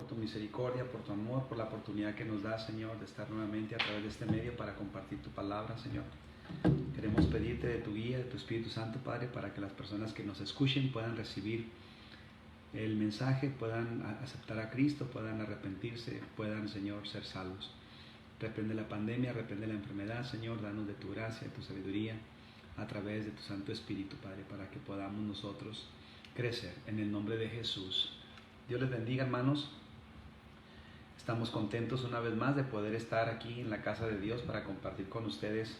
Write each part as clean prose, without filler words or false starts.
tu misericordia, por tu amor, por la oportunidad que nos das, Señor, de estar nuevamente a través de este medio para compartir tu palabra, Señor. Queremos pedirte de tu guía, de tu Espíritu Santo, Padre, para que las personas que nos escuchen puedan recibir el mensaje, puedan aceptar a Cristo, puedan arrepentirse, puedan, Señor, ser salvos. Reprende la pandemia, reprende la enfermedad, Señor, danos de tu gracia, de tu sabiduría, a través de tu Santo Espíritu, Padre, para que podamos nosotros crecer en el nombre de Jesús. Dios les bendiga, hermanos. Estamos contentos una vez más de poder estar aquí en la casa de Dios para compartir con ustedes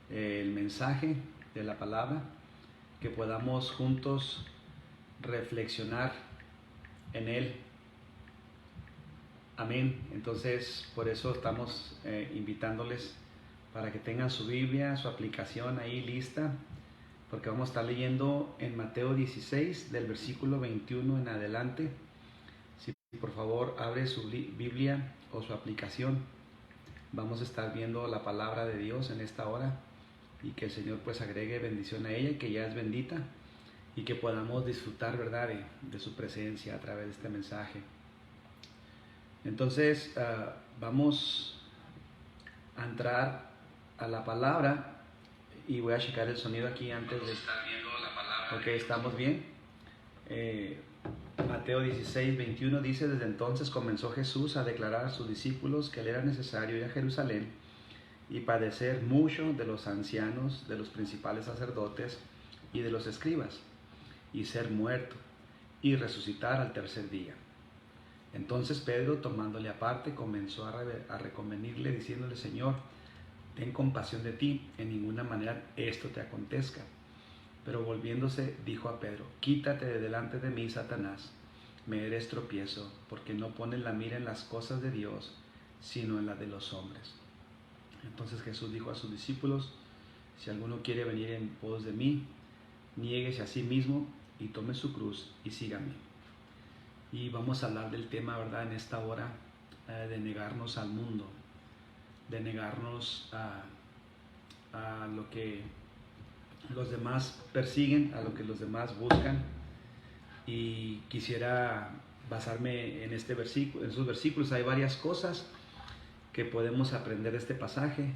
el mensaje de la palabra, que podamos juntos reflexionar en él. Amén. Entonces, por eso estamos invitándoles para que tengan su Biblia, su aplicación ahí lista, porque vamos a estar leyendo en Mateo 16, del versículo 21 en adelante. Si por favor abre su Biblia o su aplicación, vamos a estar viendo la palabra de Dios en esta hora, y que el Señor pues agregue bendición a ella, que ya es bendita, y que podamos disfrutar, ¿verdad?, de su presencia a través de este mensaje. Entonces vamos a entrar a la palabra, y voy a checar el sonido aquí antes de estar viendo la palabra. Ok, estamos bien. Mateo 16, 21 dice: desde entonces comenzó Jesús a declarar a sus discípulos que le era necesario ir a Jerusalén y padecer mucho de los ancianos, de los principales sacerdotes y de los escribas, y ser muerto y resucitar al tercer día. Entonces Pedro, tomándole aparte, comenzó a reconvenirle, diciéndole: Señor, ten compasión de ti, en ninguna manera esto te acontezca. Pero volviéndose, dijo a Pedro: quítate de delante de mí, Satanás, me eres tropiezo, porque no pones la mira en las cosas de Dios, sino en las de los hombres. Entonces Jesús dijo a sus discípulos: si alguno quiere venir en pos de mí, niéguese a sí mismo y tome su cruz y sígame. Y vamos a hablar del tema, ¿verdad?, en esta hora, de negarnos al mundo, de negarnos a lo que los demás persiguen, a lo que los demás buscan. Y quisiera basarme en este versículo, en sus versículos. Hay varias cosas que podemos aprender de este pasaje,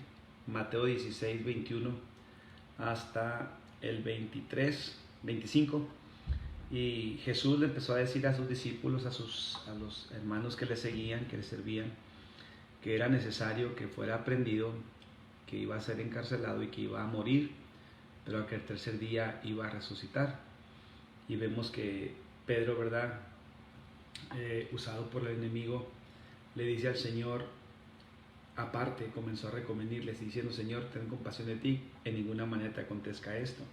Mateo 16, 21 hasta el 23, 25. Y Jesús le empezó a decir a sus discípulos, a los hermanos que le seguían, que le servían, que era necesario que fuera prendido, que iba a ser encarcelado y que iba a morir, pero que el tercer día iba a resucitar. Y vemos que Pedro, ¿verdad?, usado por el enemigo, le dice al Señor, aparte, comenzó a reconvenirles diciendo: Señor, ten compasión de ti, en ninguna manera te acontezca esto.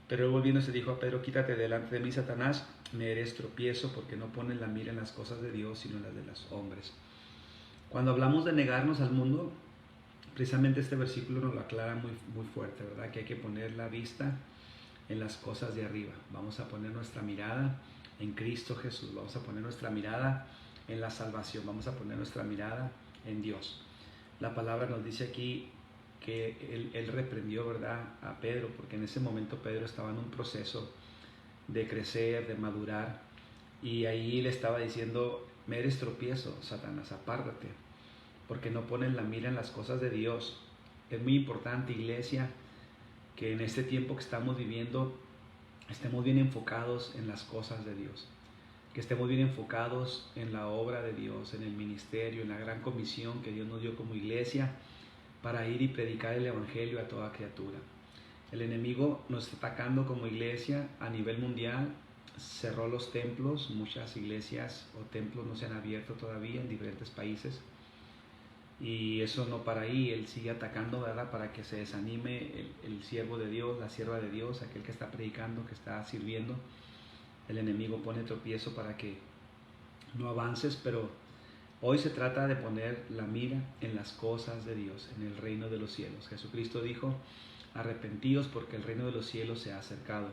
Pero él, volviéndose, dijo a Pedro: quítate delante de mí, Satanás, me eres tropiezo, porque no pones la mira en las cosas de Dios, sino en las de los hombres. Cuando hablamos de negarnos al mundo, precisamente este versículo nos lo aclara muy, muy fuerte, ¿verdad? Que hay que poner la vista en las cosas de arriba. Vamos a poner nuestra mirada en Cristo Jesús. Vamos a poner nuestra mirada en la salvación. Vamos a poner nuestra mirada en Dios. La palabra nos dice aquí que él reprendió, ¿verdad?, a Pedro, porque en ese momento Pedro estaba en un proceso de crecer, de madurar, y ahí le estaba diciendo: me eres tropiezo, Satanás, apártate, porque no pones la mira en las cosas de Dios. Es muy importante, iglesia, que en este tiempo que estamos viviendo estemos bien enfocados en las cosas de Dios, que estemos bien enfocados en la obra de Dios, en el ministerio, en la gran comisión que Dios nos dio como iglesia para ir y predicar el evangelio a toda criatura. El enemigo nos está atacando como iglesia a nivel mundial. Cerró los templos, muchas iglesias o templos no se han abierto todavía en diferentes países, y eso no para ahí. Él sigue atacando, ¿verdad?, para que se desanime el siervo de Dios, la sierva de Dios, aquel que está predicando, que está sirviendo. El enemigo pone tropiezo para que no avances, pero hoy se trata de poner la mira en las cosas de Dios, en el reino de los cielos. Jesucristo dijo: arrepentíos, porque el reino de los cielos se ha acercado.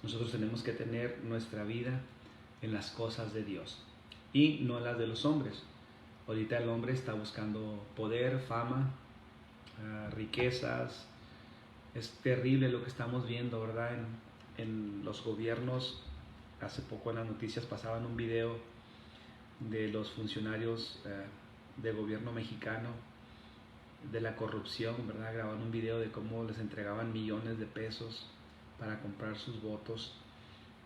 Nosotros tenemos que tener nuestra vida en las cosas de Dios y no en las de los hombres. Ahorita el hombre está buscando poder, fama, riquezas. Es terrible lo que estamos viendo, ¿verdad?, en los gobiernos. Hace poco en las noticias pasaban un video de los funcionarios de gobierno mexicano, de la corrupción, ¿verdad? Grababan un video de cómo les entregaban millones de pesos para comprar sus votos,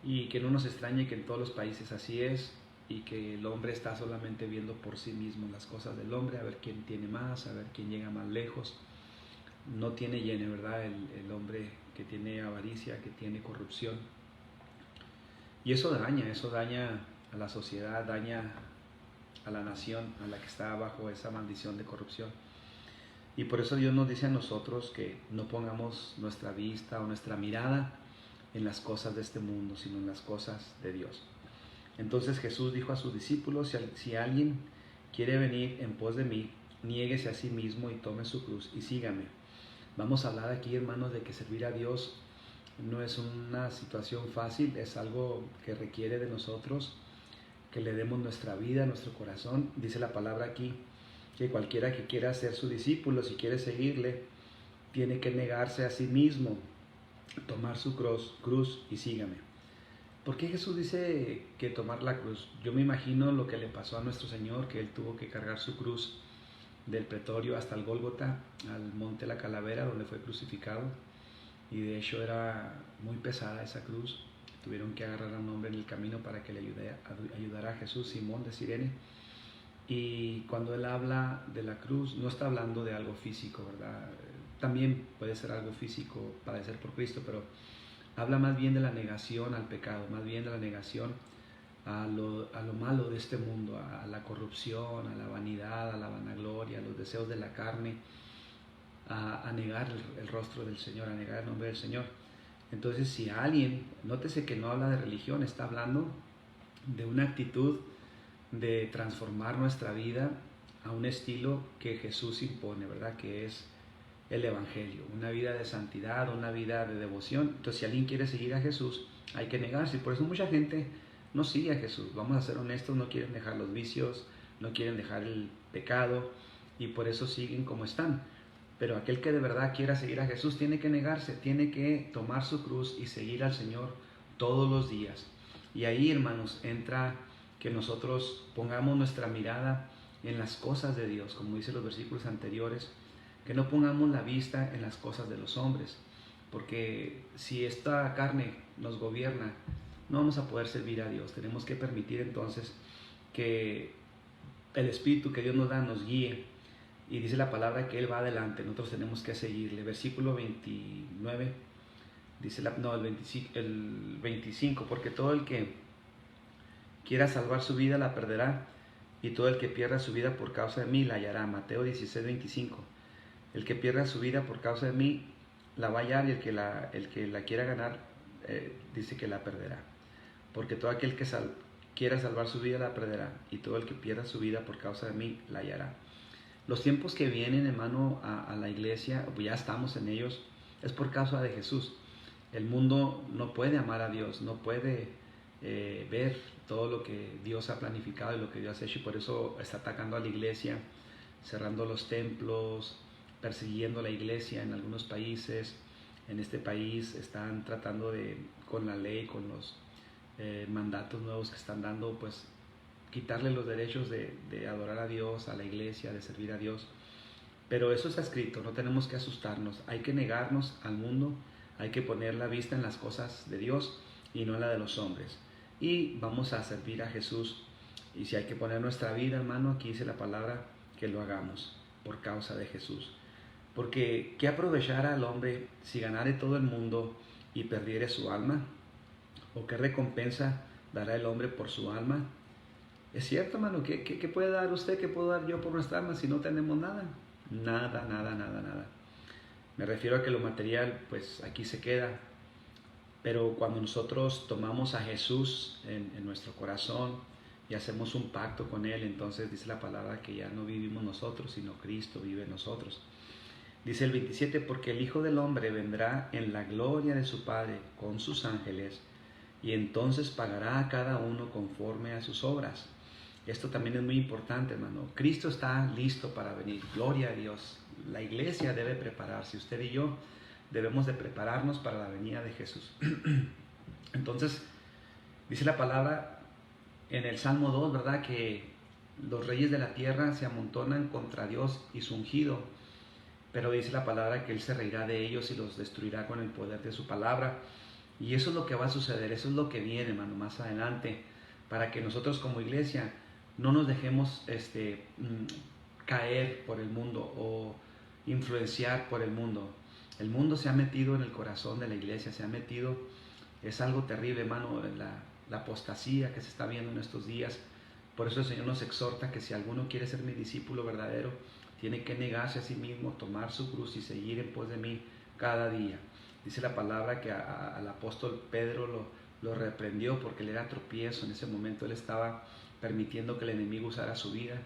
y que no nos extrañe que en todos los países así es, y que el hombre está solamente viendo por sí mismo las cosas del hombre, a ver quién tiene más, a ver quién llega más lejos. No tiene llene, ¿verdad? El hombre que tiene avaricia, que tiene corrupción. Y eso daña a la sociedad, daña a la nación, a la que está bajo esa maldición de corrupción. Y por eso Dios nos dice a nosotros que no pongamos nuestra vista o nuestra mirada en las cosas de este mundo, sino en las cosas de Dios. Entonces Jesús dijo a sus discípulos: si alguien quiere venir en pos de mí, niéguese a sí mismo y tome su cruz y sígame. Vamos a hablar aquí, hermanos, de que servir a Dios no es una situación fácil, es algo que requiere de nosotros que le demos nuestra vida, nuestro corazón. Dice la palabra aquí que cualquiera que quiera ser su discípulo, si quiere seguirle, tiene que negarse a sí mismo, tomar su cruz y sígame. ¿Por qué Jesús dice que tomar la cruz? Yo me imagino lo que le pasó a nuestro Señor, que Él tuvo que cargar su cruz del pretorio hasta el Gólgota, al monte la Calavera, donde fue crucificado, y de hecho era muy pesada esa cruz. Tuvieron que agarrar a un hombre en el camino para que le ayudara a Jesús, Simón de Cirene. Y cuando Él habla de la cruz, no está hablando de algo físico, ¿verdad? También puede ser algo físico, padecer por Cristo, pero habla más bien de la negación al pecado, más bien de la negación a lo malo de este mundo, a la corrupción, a la vanidad, a la vanagloria, a los deseos de la carne, a negar el rostro del Señor, a negar el nombre del Señor. Entonces, si alguien, nótese que no habla de religión, está hablando de una actitud de transformar nuestra vida a un estilo que Jesús impone, ¿verdad? Que es el Evangelio, una vida de santidad, una vida de devoción. Entonces, si alguien quiere seguir a Jesús, hay que negarse. Y por eso mucha gente no sigue a Jesús. Vamos a ser honestos, no quieren dejar los vicios, no quieren dejar el pecado, y por eso siguen como están. Pero aquel que de verdad quiera seguir a Jesús tiene que negarse, tiene que tomar su cruz y seguir al Señor todos los días. Y ahí, hermanos, entra que nosotros pongamos nuestra mirada en las cosas de Dios, como dicen los versículos anteriores, que no pongamos la vista en las cosas de los hombres, porque si esta carne nos gobierna, no vamos a poder servir a Dios. Tenemos que permitir entonces que el Espíritu que Dios nos da nos guíe, y dice la palabra que Él va adelante, nosotros tenemos que seguirle. Versículo 29, dice el 25, porque todo el que quiera salvar su vida la perderá, y todo el que pierda su vida por causa de mí la hallará. Mateo 16, 25. El que pierda su vida por causa de mí la va a hallar, y el que la quiera ganar, dice que la perderá. Porque todo aquel que quiera salvar su vida la perderá, y todo el que pierda su vida por causa de mí la hallará. Los tiempos que vienen, hermano, a la iglesia, pues ya estamos en ellos, es por causa de Jesús. El mundo no puede amar a Dios, no puede ver todo lo que Dios ha planificado y lo que Dios ha hecho, y por eso está atacando a la iglesia, cerrando los templos, persiguiendo a la iglesia en algunos países. En este país están tratando con la ley, con los mandatos nuevos que están dando, pues quitarle los derechos de adorar a Dios, a la iglesia, de servir a Dios. Pero eso está escrito, no tenemos que asustarnos. Hay que negarnos al mundo, hay que poner la vista en las cosas de Dios y no en la de los hombres. Y vamos a servir a Jesús. Y si hay que poner nuestra vida, hermano, aquí dice la palabra que lo hagamos por causa de Jesús. Porque ¿qué aprovechará al hombre si ganare todo el mundo y perdiere su alma? ¿O qué recompensa dará el hombre por su alma? Es cierto, hermano, ¿qué puede dar usted, qué puedo dar yo por nuestra alma si no tenemos nada? Nada, nada, nada, nada. Me refiero a que lo material, pues aquí se queda. Pero cuando nosotros tomamos a Jesús en nuestro corazón y hacemos un pacto con Él, entonces dice la palabra que ya no vivimos nosotros, sino Cristo vive en nosotros. Dice el 27, porque el Hijo del Hombre vendrá en la gloria de su Padre con sus ángeles, y entonces pagará a cada uno conforme a sus obras. Esto también es muy importante, hermano. Cristo está listo para venir. Gloria a Dios. La iglesia debe prepararse. Usted y yo debemos de prepararnos para la venida de Jesús. Entonces, dice la palabra en el Salmo 2, ¿verdad? Que los reyes de la tierra se amontonan contra Dios y su ungido, pero dice la palabra que Él se reirá de ellos y los destruirá con el poder de su palabra. Y eso es lo que va a suceder, eso es lo que viene, hermano, más adelante, para que nosotros como iglesia no nos dejemos caer por el mundo o influenciar por el mundo. El mundo se ha metido en el corazón de la iglesia, se ha metido, es algo terrible, hermano, la apostasía que se está viendo en estos días. Por eso el Señor nos exhorta que si alguno quiere ser mi discípulo verdadero, tiene que negarse a sí mismo, tomar su cruz y seguir en pos de mí cada día. Dice la palabra que al apóstol Pedro lo reprendió porque él era tropiezo. En ese momento él estaba permitiendo que el enemigo usara su vida.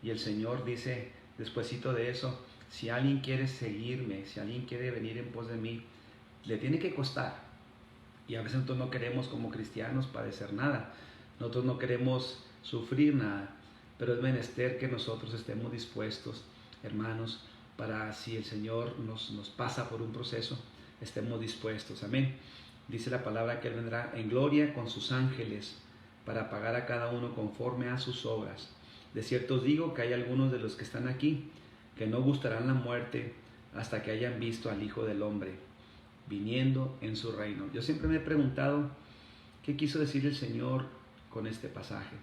Y el Señor dice, despuesito de eso, si alguien quiere seguirme, si alguien quiere venir en pos de mí, le tiene que costar. Y a veces nosotros no queremos como cristianos padecer nada. Nosotros no queremos sufrir nada. Pero es menester que nosotros estemos dispuestos, hermanos, para si el Señor nos pasa por un proceso, estemos dispuestos. Amén. Dice la palabra que Él vendrá en gloria con sus ángeles para pagar a cada uno conforme a sus obras. De cierto os digo que hay algunos de los que están aquí que no gustarán la muerte hasta que hayan visto al Hijo del Hombre viniendo en su reino. Yo siempre me he preguntado qué quiso decir el Señor con este pasaje.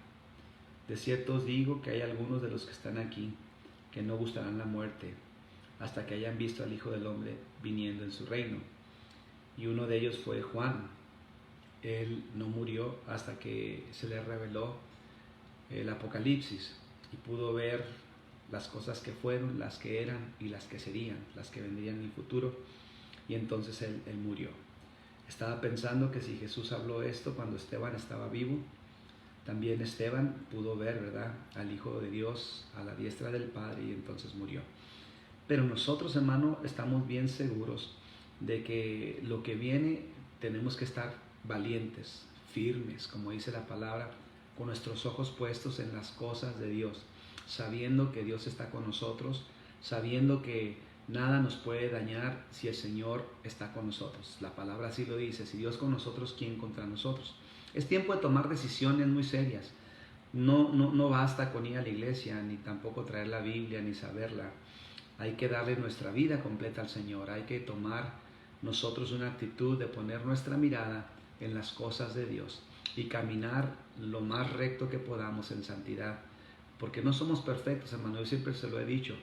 De cierto os digo que hay algunos de los que están aquí que no gustarán la muerte hasta que hayan visto al Hijo del Hombre viniendo en su reino. Y uno de ellos fue Juan. Él no murió hasta que se le reveló el Apocalipsis y pudo ver las cosas que fueron, las que eran y las que serían, las que vendrían en el futuro. Y entonces él murió. Estaba pensando que si Jesús habló esto cuando Esteban estaba vivo, también Esteban pudo ver, ¿verdad?, al Hijo de Dios a la diestra del Padre y entonces murió. Pero nosotros, hermano, estamos bien seguros de que lo que viene tenemos que estar valientes, firmes, como dice la palabra, con nuestros ojos puestos en las cosas de Dios, sabiendo que Dios está con nosotros, sabiendo que nada nos puede dañar si el Señor está con nosotros. La palabra así lo dice, si Dios con nosotros, ¿quién contra nosotros? Es tiempo de tomar decisiones muy serias. No basta con ir a la iglesia, ni tampoco traer la Biblia, ni saberla. Hay que darle nuestra vida completa al Señor. Hay que tomar nosotros una actitud de poner nuestra mirada en las cosas de Dios y caminar lo más recto que podamos en santidad. Porque no somos perfectos, hermano, yo siempre se lo he dicho.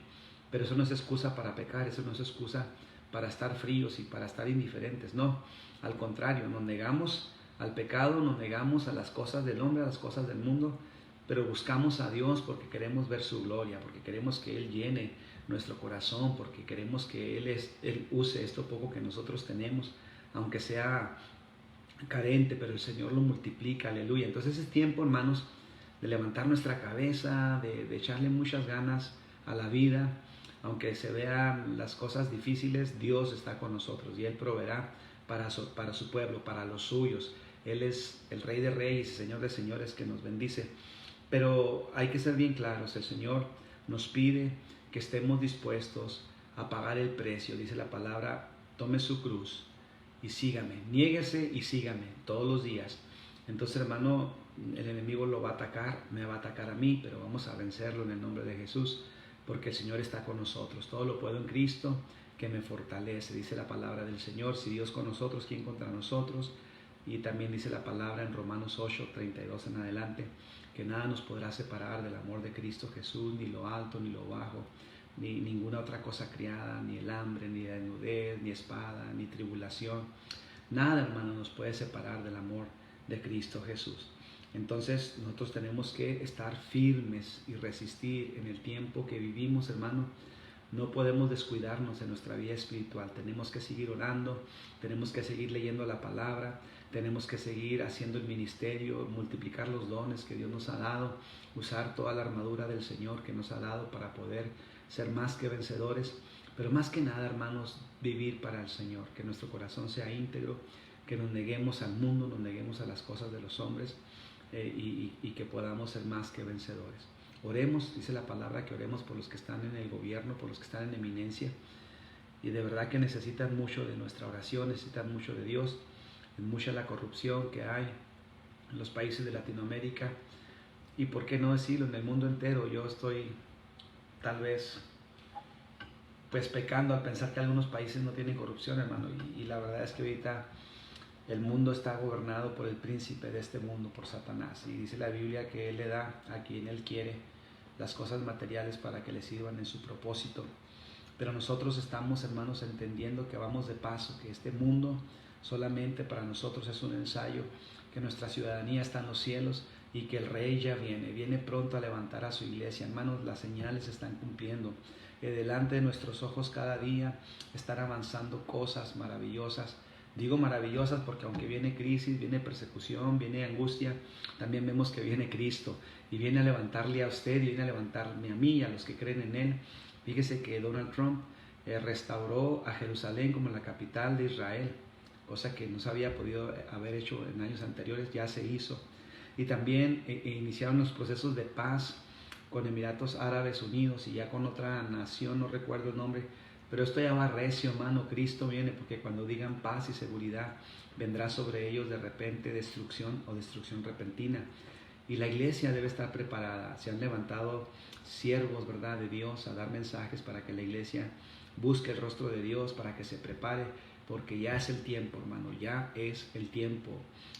Pero eso no es excusa para pecar, eso no es excusa para estar fríos y para estar indiferentes. No, al contrario, nos negamos al pecado, nos negamos a las cosas del hombre, a las cosas del mundo, pero buscamos a Dios porque queremos ver su gloria, porque queremos que Él llene nuestro corazón, porque queremos que Él use esto poco que nosotros tenemos, aunque sea carente, pero el Señor lo multiplica, aleluya. Entonces es tiempo, hermanos, de levantar nuestra cabeza, de echarle muchas ganas a la vida. Aunque se vean las cosas difíciles, Dios está con nosotros y Él proveerá para su pueblo, para los suyos. Él es el Rey de Reyes y Señor de Señores que nos bendice. Pero hay que ser bien claros, el Señor nos pide que estemos dispuestos a pagar el precio. Dice la palabra, tome su cruz y sígame, niéguese y sígame todos los días. Entonces, hermano, el enemigo lo va a atacar, me va a atacar a mí, pero vamos a vencerlo en el nombre de Jesús, porque el Señor está con nosotros. Todo lo puedo en Cristo que me fortalece, dice la palabra del Señor. Si Dios con nosotros, ¿quién contra nosotros? Y también dice la palabra en Romanos 8, 32 en adelante, que nada nos podrá separar del amor de Cristo Jesús, ni lo alto, ni lo bajo, ni ninguna otra cosa criada, ni el hambre, ni la desnudez, ni espada, ni tribulación. Nada, hermano, nos puede separar del amor de Cristo Jesús. Entonces nosotros tenemos que estar firmes y resistir en el tiempo que vivimos, hermano. No podemos descuidarnos en nuestra vida espiritual. Tenemos que seguir orando, tenemos que seguir leyendo la palabra, tenemos que seguir haciendo el ministerio, multiplicar los dones que Dios nos ha dado, usar toda la armadura del Señor que nos ha dado para poder ser más que vencedores. Pero más que nada, hermanos, vivir para el Señor, que nuestro corazón sea íntegro, que nos neguemos al mundo, nos neguemos a las cosas de los hombres y que podamos ser más que vencedores. Oremos, dice la palabra que oremos por los que están en el gobierno, por los que están en eminencia, y de verdad que necesitan mucho de nuestra oración, necesitan mucho de Dios. Es mucha la corrupción que hay en los países de Latinoamérica, y por qué no decirlo, en el mundo entero yo estoy tal vez pues pecando al pensar que algunos países no tienen corrupción, hermano, y la verdad es que ahorita el mundo está gobernado por el príncipe de este mundo, por Satanás, y dice la Biblia que él le da a quien él quiere las cosas materiales para que le sirvan en su propósito. Pero nosotros estamos, hermanos, entendiendo que vamos de paso, que este mundo solamente para nosotros es un ensayo, que nuestra ciudadanía está en los cielos y que el Rey ya viene pronto a levantar a su iglesia. Hermanos, las señales se están cumpliendo. Delante de nuestros ojos cada día están avanzando cosas maravillosas. Digo maravillosas porque aunque viene crisis, viene persecución, viene angustia, también vemos que viene Cristo y viene a levantarle a usted y viene a levantarme a mí, a los que creen en Él. Fíjese que Donald Trump restauró a Jerusalén como la capital de Israel, cosa que no se había podido haber hecho en años anteriores, ya se hizo. Y también iniciaron los procesos de paz con Emiratos Árabes Unidos y ya con otra nación, no recuerdo el nombre, pero esto ya va recio, hermano. Cristo viene, porque cuando digan paz y seguridad, vendrá sobre ellos de repente destrucción o destrucción repentina. Y la iglesia debe estar preparada. Se han levantado siervos, ¿verdad?, de Dios a dar mensajes para que la iglesia busque el rostro de Dios, para que se prepare, porque ya es el tiempo, hermano, ya es el tiempo.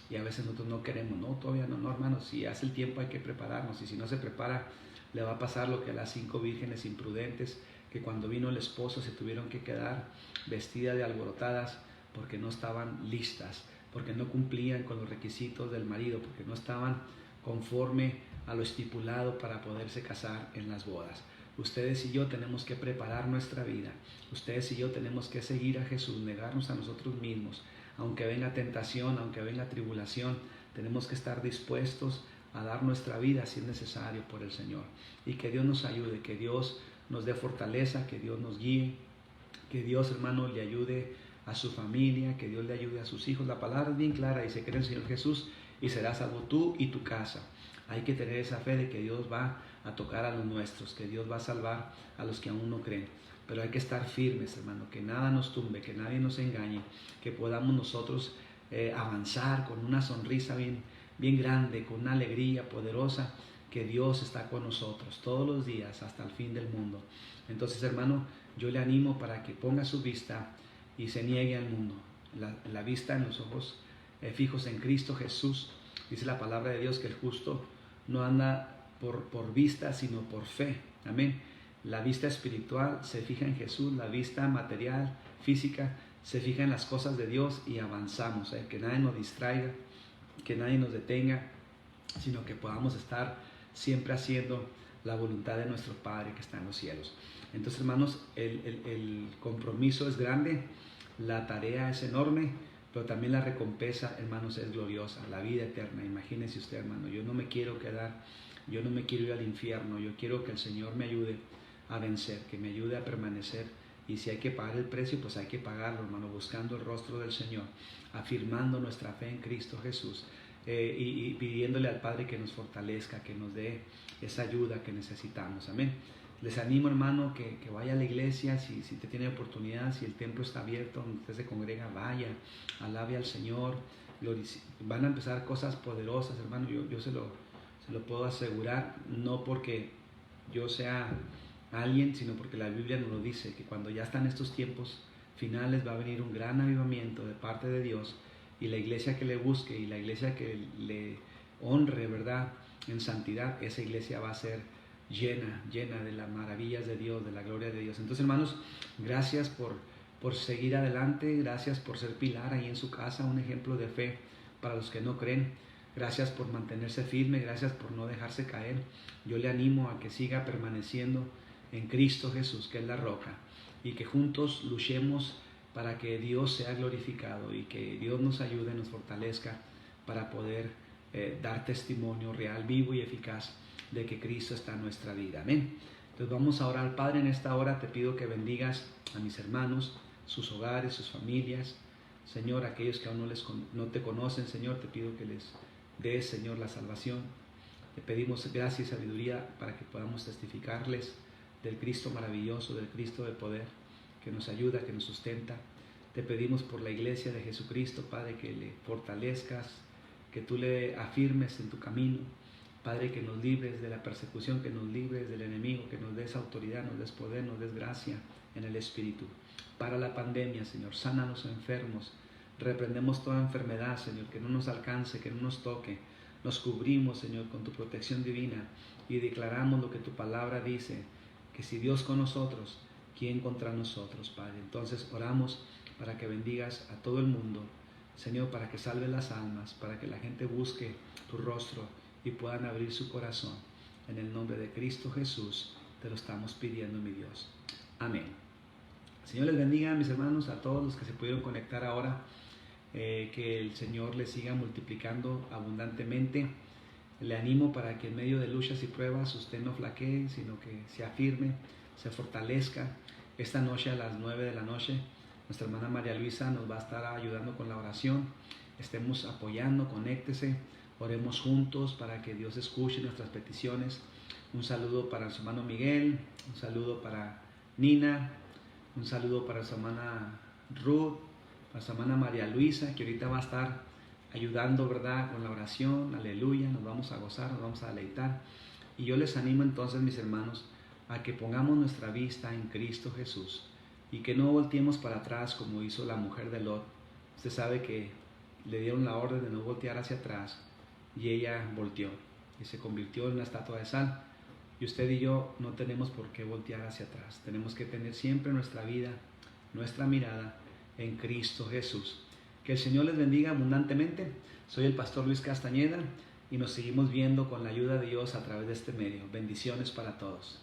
Y a veces nosotros no queremos, no, todavía no, hermano, si ya es el tiempo hay que prepararnos, y si no se prepara, le va a pasar lo que a las 5 vírgenes imprudentes, que cuando vino el esposo se tuvieron que quedar vestidas de alborotadas porque no estaban listas, porque no cumplían con los requisitos del marido, porque no estaban conforme a lo estipulado para poderse casar en las bodas. Ustedes y yo tenemos que preparar nuestra vida. Ustedes y yo tenemos que seguir a Jesús, negarnos a nosotros mismos. Aunque venga tentación, aunque venga tribulación, tenemos que estar dispuestos a dar nuestra vida si es necesario por el Señor. Y que Dios nos ayude, que Dios nos dé fortaleza, que Dios nos guíe, que Dios, hermano, le ayude a su familia, que Dios le ayude a sus hijos. La palabra es bien clara, dice: cree en el Señor Jesús y serás salvo tú y tu casa. Hay que tener esa fe de que Dios va a tocar a los nuestros, que Dios va a salvar a los que aún no creen. Pero hay que estar firmes, hermano, que nada nos tumbe, que nadie nos engañe, que podamos nosotros avanzar con una sonrisa bien grande, con una alegría poderosa, que Dios está con nosotros todos los días hasta el fin del mundo. Entonces, hermano, yo le animo para que ponga su vista y se niegue al mundo. La vista en los ojos fijos en Cristo Jesús. Dice la palabra de Dios que el justo no anda por vista, sino por fe. Amén. La vista espiritual se fija en Jesús, la vista material, física, se fija en las cosas de Dios y avanzamos. Que nadie nos distraiga, que nadie nos detenga, sino que podamos estar siempre haciendo la voluntad de nuestro Padre que está en los cielos. Entonces, hermanos, el compromiso es grande, la tarea es enorme, pero también la recompensa, hermanos, es gloriosa, la vida eterna. Imagínense usted, hermano, yo no me quiero quedar, yo no me quiero ir al infierno, yo quiero que el Señor me ayude a vencer, que me ayude a permanecer. Y si hay que pagar el precio, pues hay que pagarlo, hermano, buscando el rostro del Señor, afirmando nuestra fe en Cristo Jesús, y pidiéndole al Padre que nos fortalezca, que nos dé esa ayuda que necesitamos. Amén. Les animo, hermano, que vaya a la iglesia, si te tiene oportunidad, si el templo está abierto, donde usted se congrega, vaya, alabe al Señor. Van a empezar cosas poderosas, hermano, yo se lo puedo asegurar, no porque yo sea alguien, sino porque la Biblia nos lo dice, que cuando ya están estos tiempos finales va a venir un gran avivamiento de parte de Dios, y la iglesia que le busque y la iglesia que le honre, ¿verdad?, en santidad, esa iglesia va a ser llena de las maravillas de Dios, de la gloria de Dios. Entonces, hermanos, gracias por seguir adelante, gracias por ser pilar ahí en su casa, un ejemplo de fe para los que no creen. Gracias por mantenerse firme, gracias por no dejarse caer. Yo le animo a que siga permaneciendo en Cristo Jesús, que es la roca, y que juntos luchemos para que Dios sea glorificado y que Dios nos ayude, nos fortalezca para poder dar testimonio real, vivo y eficaz de que Cristo está en nuestra vida. Amén. Entonces vamos a orar. Padre, en esta hora te pido que bendigas a mis hermanos, sus hogares, sus familias. Señor, aquellos que aún no te conocen, Señor, te pido que les des, Señor, la salvación. Te pedimos gracia y sabiduría para que podamos testificarles del Cristo maravilloso, del Cristo de poder, que nos ayuda, que nos sustenta. Te pedimos por la iglesia de Jesucristo, Padre, que le fortalezcas, que tú le afirmes en tu camino, Padre, que nos libres de la persecución, que nos libres del enemigo, que nos des autoridad, nos des poder, nos des gracia en el Espíritu. Para la pandemia, Señor, sana a los enfermos. Reprendemos toda enfermedad, Señor, que no nos alcance, que no nos toque. Nos cubrimos, Señor, con tu protección divina y declaramos lo que tu palabra dice, que si Dios con nosotros, ¿quién contra nosotros, Padre? Entonces oramos para que bendigas a todo el mundo, Señor, para que salve las almas, para que la gente busque tu rostro y puedan abrir su corazón. En el nombre de Cristo Jesús te lo estamos pidiendo, mi Dios. Amén. Señor les bendiga, mis hermanos, a todos los que se pudieron conectar ahora. Que el Señor les siga multiplicando abundantemente. Le animo para que en medio de luchas y pruebas usted no flaquee, sino que se afirme, se fortalezca. Esta noche a las 9 de la noche, nuestra hermana María Luisa nos va a estar ayudando con la oración. Estemos apoyando, conéctese, oremos juntos para que Dios escuche nuestras peticiones. Un saludo para su hermano Miguel, un saludo para Nina, un saludo para su hermana Ruth, para su hermana María Luisa, que ahorita va a estar ayudando, ¿verdad?, con la oración. Aleluya, nos vamos a gozar, nos vamos a deleitar. Y yo les animo entonces, mis hermanos, a que pongamos nuestra vista en Cristo Jesús y que no volteemos para atrás como hizo la mujer de Lot. Usted sabe que le dieron la orden de no voltear hacia atrás y ella volteó y se convirtió en una estatua de sal. Y usted y yo no tenemos por qué voltear hacia atrás. Tenemos que tener siempre nuestra vida, nuestra mirada en Cristo Jesús. Que el Señor les bendiga abundantemente. Soy el pastor Luis Castañeda y nos seguimos viendo con la ayuda de Dios a través de este medio. Bendiciones para todos.